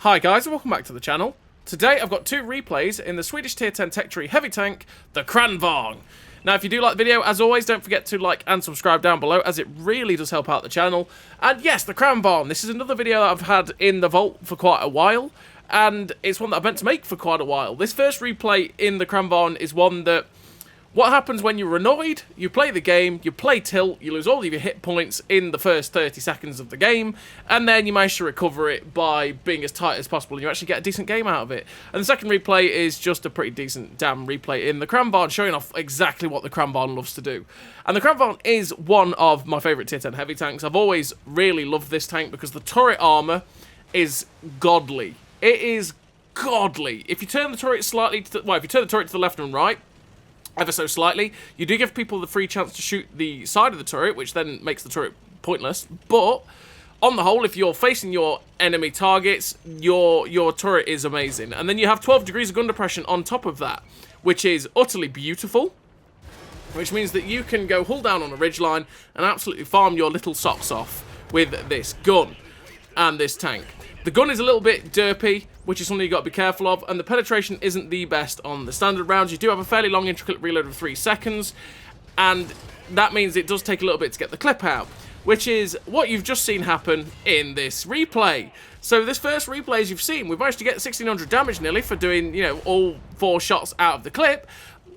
Hi guys and welcome back to the channel. Today I've got two replays in the Swedish tier 10 tech tree heavy tank, the Kranvagn. Now if you do like the video, as always, don't forget to like and subscribe down below as it really does help out the channel. And yes, the Kranvagn, this is another video that I've had in the vault for quite a while. And it's one that I've meant to make for quite a while. This first replay in the Kranvagn is one that... What happens when you're annoyed? You play the game, you play tilt, you lose all of your hit points in the first 30 seconds of the game, and then you manage to recover it by being as tight as possible, and you actually get a decent game out of it. And the second replay is just a pretty decent damn replay in the Kranvagn, showing off exactly what the Kranvagn loves to do. And the Kranvagn is one of my favourite tier 10 heavy tanks. I've always really loved this tank because the turret armour is godly. It is godly. If you turn the turret slightly to the, if you turn the turret to the left and right, ever so slightly, you do give people the free chance to shoot the side of the turret, which then makes the turret pointless. But on the whole, if you're facing your enemy targets, your turret is amazing. And then you have 12 degrees of gun depression on top of that, which is utterly beautiful. Which means that you can go hull down on a ridgeline and absolutely farm your little socks off with this gun and this tank. The gun is a little bit derpy, which is something you've got to be careful of, and the penetration isn't the best on the standard rounds. You do have a fairly long intricate reload of 3 seconds, and that means it does take a little bit to get the clip out, which is what you've just seen happen in this replay. So this first replay, as you've seen, we've managed to get 1600 damage nearly for doing, you know, all 4 shots out of the clip,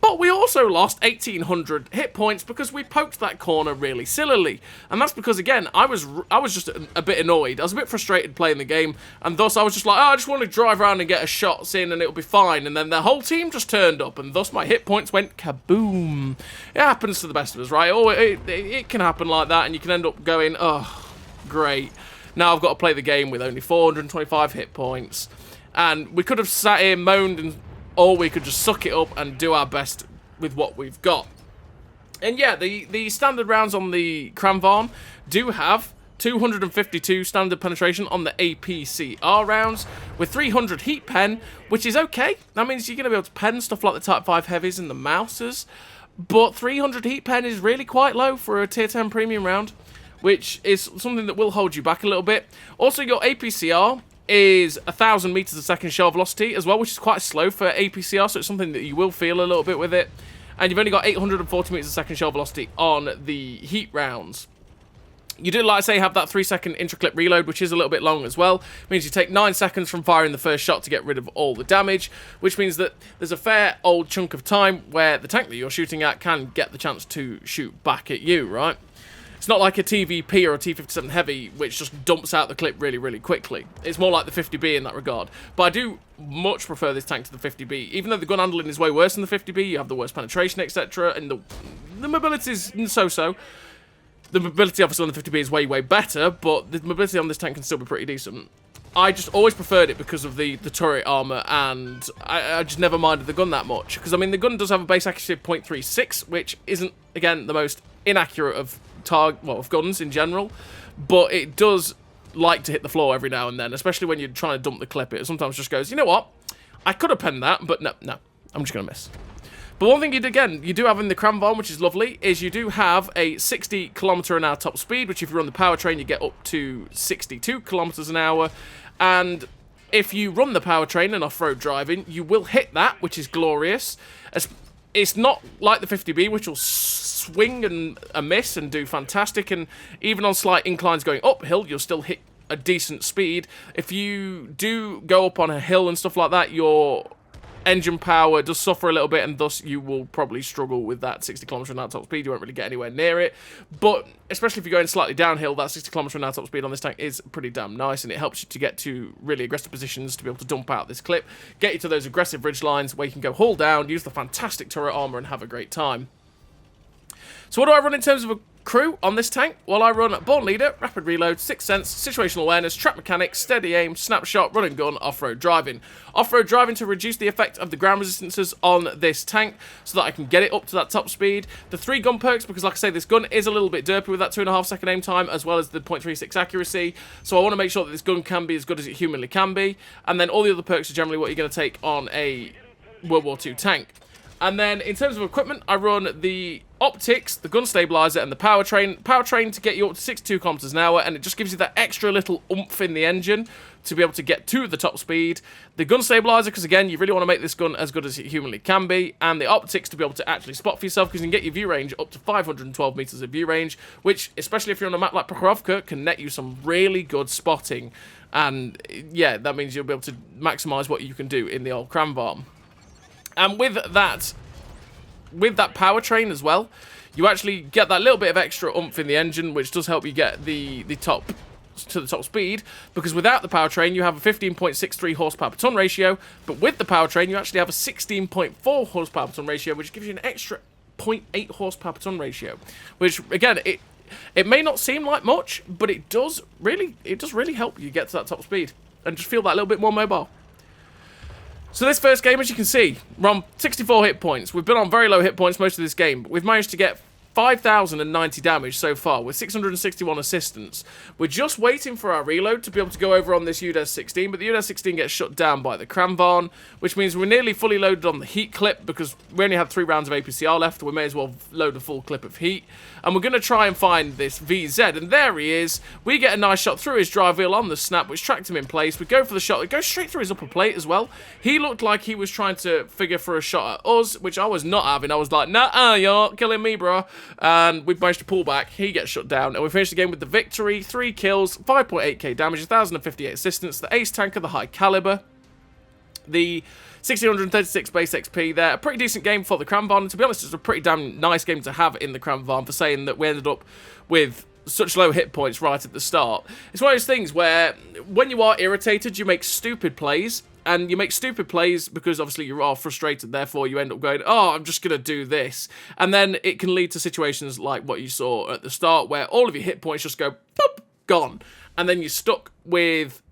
but we also lost 1800 hit points because we poked that corner really sillily. And that's because, again, I was just a bit annoyed. I was a bit frustrated playing the game, and thus I was just like, oh, I just want to drive around and get a shots in and it'll be fine. And then the whole team just turned up, and thus my hit points went kaboom. It happens to the best of us, right? Oh, it can happen like that, and you can end up going, oh, great. Now I've got to play the game with only 425 hit points. And we could have sat here, moaned, and or we could just suck it up and do our best with what we've got. And yeah, the standard rounds on the Kranvagn do have 252 standard penetration on the APCR rounds, with 300 heat pen, which is okay. That means you're going to be able to pen stuff like the Type 5 heavies and the Mousers, but 300 heat pen is really quite low for a tier 10 premium round, which is something that will hold you back a little bit. Also, your APCR is 1,000 meters a second shell velocity as well, which is quite slow for APCR, so it's something that you will feel a little bit with it. And you've only got 840 meters a second shell velocity on the heat rounds. You do, like I say, have that 3-second intra-clip reload, which is a little bit long as well. It means you take 9 seconds from firing the first shot to get rid of all the damage, which means that there's a fair old chunk of time where the tank that you're shooting at can get the chance to shoot back at you, right? It's not like a TVP or a T57 Heavy, which just dumps out the clip really, really quickly. It's more like the 50B in that regard. But I do much prefer this tank to the 50B. Even though the gun handling is way worse than the 50B, you have the worst penetration, etc. And the mobility is so-so. The mobility, obviously, on the 50B is way, way better, but the mobility on this tank can still be pretty decent. I just always preferred it because of the turret armor, and I just never minded the gun that much. Because, I mean, the gun does have a base accuracy of 0.36, which isn't, again, the most inaccurate of of guns in general, but it does like to hit the floor every now and then, especially when you're trying to dump the clip. It sometimes just goes, you know what, I could have penned that, but no, I'm just gonna miss. But one thing you do have in the Kranvagn, which is lovely, is you do have a 60 km/h top speed, which if you run the powertrain, you get up to 62 km/h, and if you run the powertrain and off-road driving, you will hit that, which is glorious. It's not like the 50B, which will swing and a miss and do fantastic, and even on slight inclines going uphill, you'll still hit a decent speed. If you do go up on a hill and stuff like that, your engine power does suffer a little bit, and thus you will probably struggle with that 60 km/h top speed. You won't really get anywhere near it, but especially if you're going slightly downhill, that 60 km/h top speed on this tank is pretty damn nice, and it helps you to get to really aggressive positions to be able to dump out this clip, get you to those aggressive ridge lines where you can go hull down, use the fantastic turret armor, and have a great time. So what do I run in terms of a crew on this tank? Well, I run Born Leader, Rapid Reload, Sixth Sense, Situational Awareness, Trap Mechanics, Steady Aim, Snapshot, Run and Gun, Off-Road Driving. Off-Road Driving to reduce the effect of the ground resistances on this tank so that I can get it up to that top speed. The 3 gun perks, because like I say, this gun is a little bit derpy with that 2.5 second aim time, as well as the 0.36 accuracy, so I want to make sure that this gun can be as good as it humanly can be. And then all the other perks are generally what you're going to take on a World War II tank. And then in terms of equipment, I run the optics, the gun stabilizer, and the powertrain. Powertrain to get you up to 62 km/h, and it just gives you that extra little oomph in the engine to be able to get to the top speed, the gun stabilizer, because again, you really want to make this gun as good as it humanly can be, and the optics to be able to actually spot for yourself, because you can get your view range up to 512 meters of view range, which, especially if you're on a map like Prokhorovka, can net you some really good spotting. And yeah, that means you'll be able to maximize what you can do in the old Kranvagn. And with that powertrain as well, you actually get that little bit of extra oomph in the engine, which does help you get the top speed, because without the powertrain you have a 15.63 horsepower per ton ratio, but with the powertrain you actually have a 16.4 horsepower per ton ratio, which gives you an extra 0.8 horsepower per ton ratio, which again, it may not seem like much, but it does really help you get to that top speed and just feel that little bit more mobile. So this first game, as you can see, we're on 64 hit points. We've been on very low hit points most of this game, but we've managed to get 5,090 damage so far with 661 assistance. We're just waiting for our reload to be able to go over on this UDES-16, but the UDES-16 gets shut down by the Kranvagn, which means we're nearly fully loaded on the heat clip, because we only had 3 rounds of APCR left. We may as well load a full clip of heat. And we're going to try and find this VZ, and there he is. We get a nice shot through his drive wheel on the snap, which tracked him in place. We go for the shot. It goes straight through his upper plate as well. He looked like he was trying to figure for a shot at us, which I was not having. I was like, nah, you're killing me, bro. And we've managed to pull back. He gets shut down, and we finish the game with the victory. 3 kills, 5.8k damage, 1,058 assistance, the ace tanker, the high caliber, the 1,636 base XP there. A pretty decent game for the Kranvagn, and to be honest, it's a pretty damn nice game to have in the Kranvagn, for saying that we ended up with such low hit points right at the start. It's one of those things where when you are irritated, you make stupid plays, and you make stupid plays because obviously you are frustrated, therefore you end up going, oh, I'm just going to do this. And then it can lead to situations like what you saw at the start, where all of your hit points just go, boop, gone. And then you're stuck with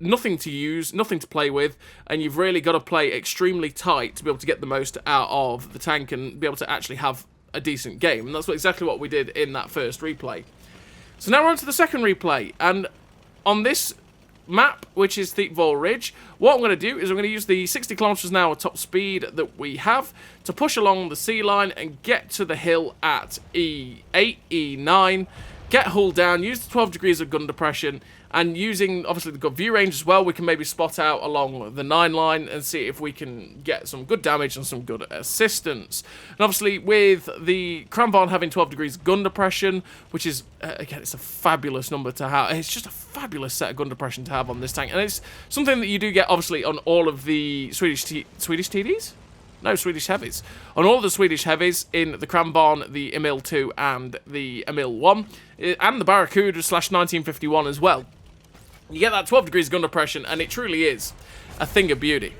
nothing to use, nothing to play with, and you've really got to play extremely tight to be able to get the most out of the tank and be able to actually have a decent game. And that's exactly what we did in that first replay. So now we're on to the second replay, and on this map, which is Thankyou Ridge, what I'm going to do is I'm going to use the 60 kilometers an hour top speed that we have to push along the sea line and get to the hill at E8, E9, get hull down, use the 12 degrees of gun depression, and using, obviously, the good view range as well, we can maybe spot out along the 9 line and see if we can get some good damage and some good assistance. And obviously, with the Kranvagn having 12 degrees gun depression, which is, again, it's a fabulous number to have. It's just a fabulous set of gun depression to have on this tank. And it's something that you do get, obviously, on all of the Swedish TDs? No, Swedish heavies. On all the Swedish heavies in the Kranvagn, the Emil 2 and the Emil 1, and the Barracuda / 1951 as well. You get that 12 degrees gun depression, and it truly is a thing of beauty.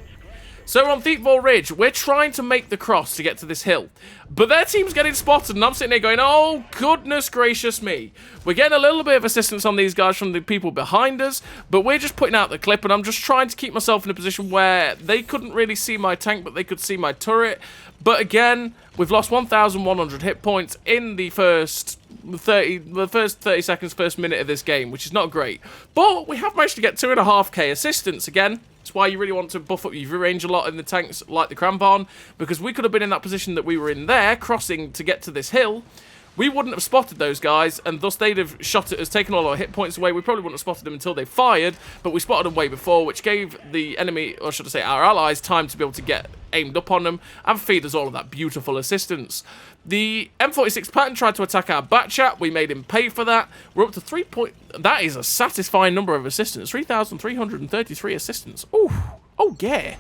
So we're on Thankyou Ridge. We're trying to make the cross to get to this hill, but their team's getting spotted, and I'm sitting there going, oh, goodness gracious me. We're getting a little bit of assistance on these guys from the people behind us, but we're just putting out the clip, and I'm just trying to keep myself in a position where they couldn't really see my tank, but they could see my turret. But again, we've lost 1,100 hit points in the first 30 seconds, first minute of this game, which is not great. But we have managed to get 2.5k assistance again. That's why you really want to buff up your view range a lot in the tanks like the Kranvagn, because we could have been in that position that we were in there, crossing to get to this hill. We wouldn't have spotted those guys, and thus they'd have shot at us, taken all our hit points away. We probably wouldn't have spotted them until they fired, but we spotted them way before, which gave the enemy, or should I say our allies, time to be able to get aimed up on them and feed us all of that beautiful assistance. The M46 Patton tried to attack our Batchat. We made him pay for that. We're up to 3 point... That is a satisfying number of assistance. 3,333 assistance. Ooh. Oh, yeah.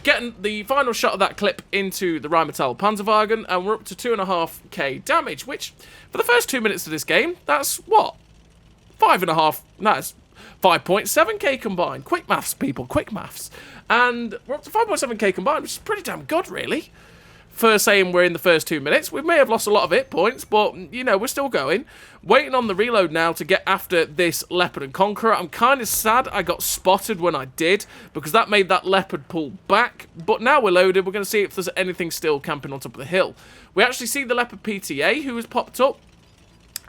Getting the final shot of that clip into the Rheinmetall Panzerwagen, and we're up to 2.5k damage, which, for the first 2 minutes of this game, that's what? 5.5... That's 5.7k combined. Quick maths, people. Quick maths. And we're up to 5.7k combined, which is pretty damn good, really. For saying we're in the first 2 minutes. We may have lost a lot of hit points, but, you know, we're still going. Waiting on the reload now to get after this Leopard and Conqueror. I'm kind of sad I got spotted when I did, because that made that Leopard pull back. But now we're loaded. We're going to see if there's anything still camping on top of the hill. We actually see the Leopard PTA, who has popped up.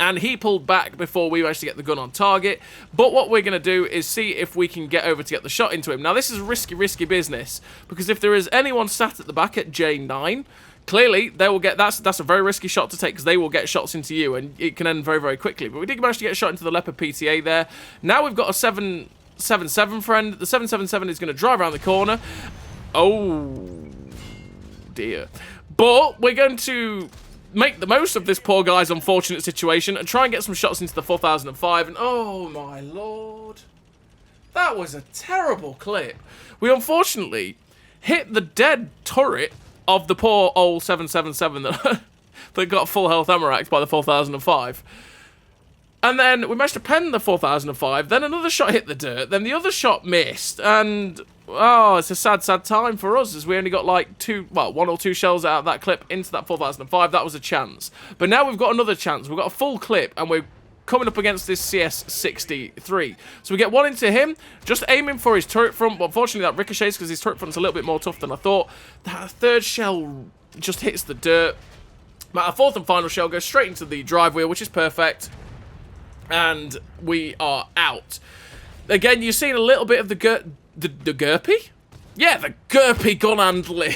And he pulled back before we managed to get the gun on target. But what we're going to do is see if we can get over to get the shot into him. Now, this is risky business. Because if there is anyone sat at the back at J9, clearly they will get... That's a very risky shot to take, because they will get shots into you. And it can end very, very quickly. But we did manage to get a shot into the Leopard PTA there. Now we've got a 7 7-7 friend. The 777 is going to drive around the corner. Oh, dear. But we're going to make the most of this poor guy's unfortunate situation and try and get some shots into the 4005. And oh, my lord. That was a terrible clip. We unfortunately hit the dead turret of the poor old 777 that got full health Emirax by the 4005. And then we managed to pen the 4005, then another shot hit the dirt, then the other shot missed, and oh, it's a sad, sad time for us as we only got like one or two shells out of that clip into that 4005. That was a chance. But now we've got another chance. We've got a full clip, and we're coming up against this CS63. So we get one into him, just aiming for his turret front, but unfortunately that ricochets because his turret front's a little bit more tough than I thought. That third shell just hits the dirt. But our fourth and final shell goes straight into the drive wheel, which is perfect. And we are out. Again, you've seen a little bit of the Gerpy? Yeah, the Gerpy gun handling.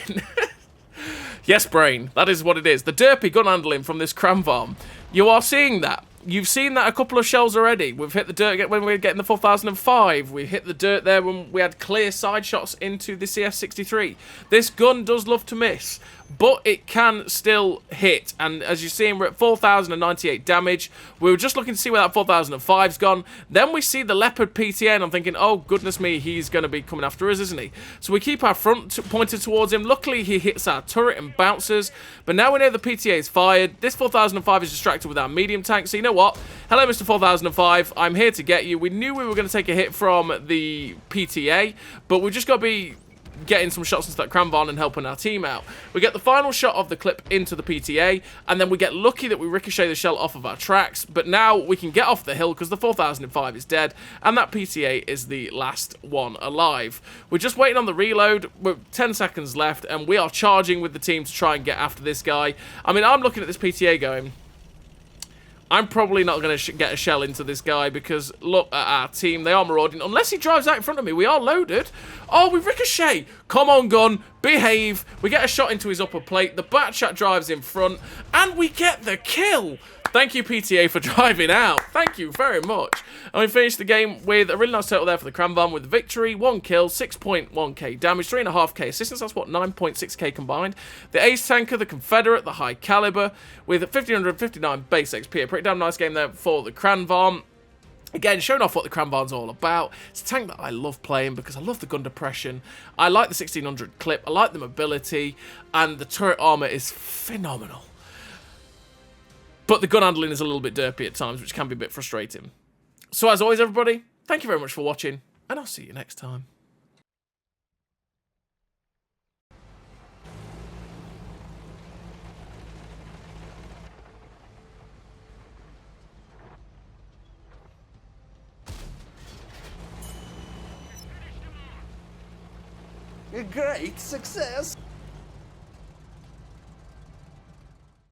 Yes, brain. That is what it is. The Derpy gun handling from this Kranvagn. You are seeing that. You've seen that a couple of shells already. We've hit the dirt when we were getting the 4005. We hit the dirt there when we had clear side shots into the CS63. This gun does love to miss, but it can still hit. And as you're seeing, we're at 4,098 damage. We were just looking to see where that 4005's gone. Then we see the Leopard PTA, and I'm thinking, oh, goodness me, he's going to be coming after us, isn't he? So we keep our front pointed towards him. Luckily, he hits our turret and bounces. But now we know the PTA is fired. This 4005 is distracted with our medium tank. So you know what? Hello, Mr. 4005. I'm here to get you. We knew we were going to take a hit from the PTA, but we've just got to be getting some shots into that Kranvagn and helping our team out. We get the final shot of the clip into the PTA, and then we get lucky that we ricochet the shell off of our tracks, but now we can get off the hill because the 4005 is dead, and that PTA is the last one alive. We're just waiting on the reload. We're 10 seconds left, and we are charging with the team to try and get after this guy. I mean, I'm looking at this PTA going, I'm probably not going to get a shell into this guy because look at our team. They are marauding. Unless he drives out in front of me. We are loaded. Oh, we ricochet. Come on, gun. Behave. We get a shot into his upper plate. The Batchat drives in front. And we get the kill. Thank you, PTA, for driving out. Thank you very much. And we finished the game with a really nice total there for the Kranvagn with the victory. 1 kill, 6.1k damage, 3.5k assistance. That's what, 9.6k combined. The ace tanker, the Confederate, the high caliber with 1,559 base XP. A pretty damn nice game there for the Kranvagn. Again, showing off what the Kranvagn's all about. It's a tank that I love playing because I love the gun depression. I like the 1600 clip. I like the mobility. And the turret armor is phenomenal. But the gun handling is a little bit derpy at times, which can be a bit frustrating. So as always, everybody, thank you very much for watching, and I'll see you next time. A great success!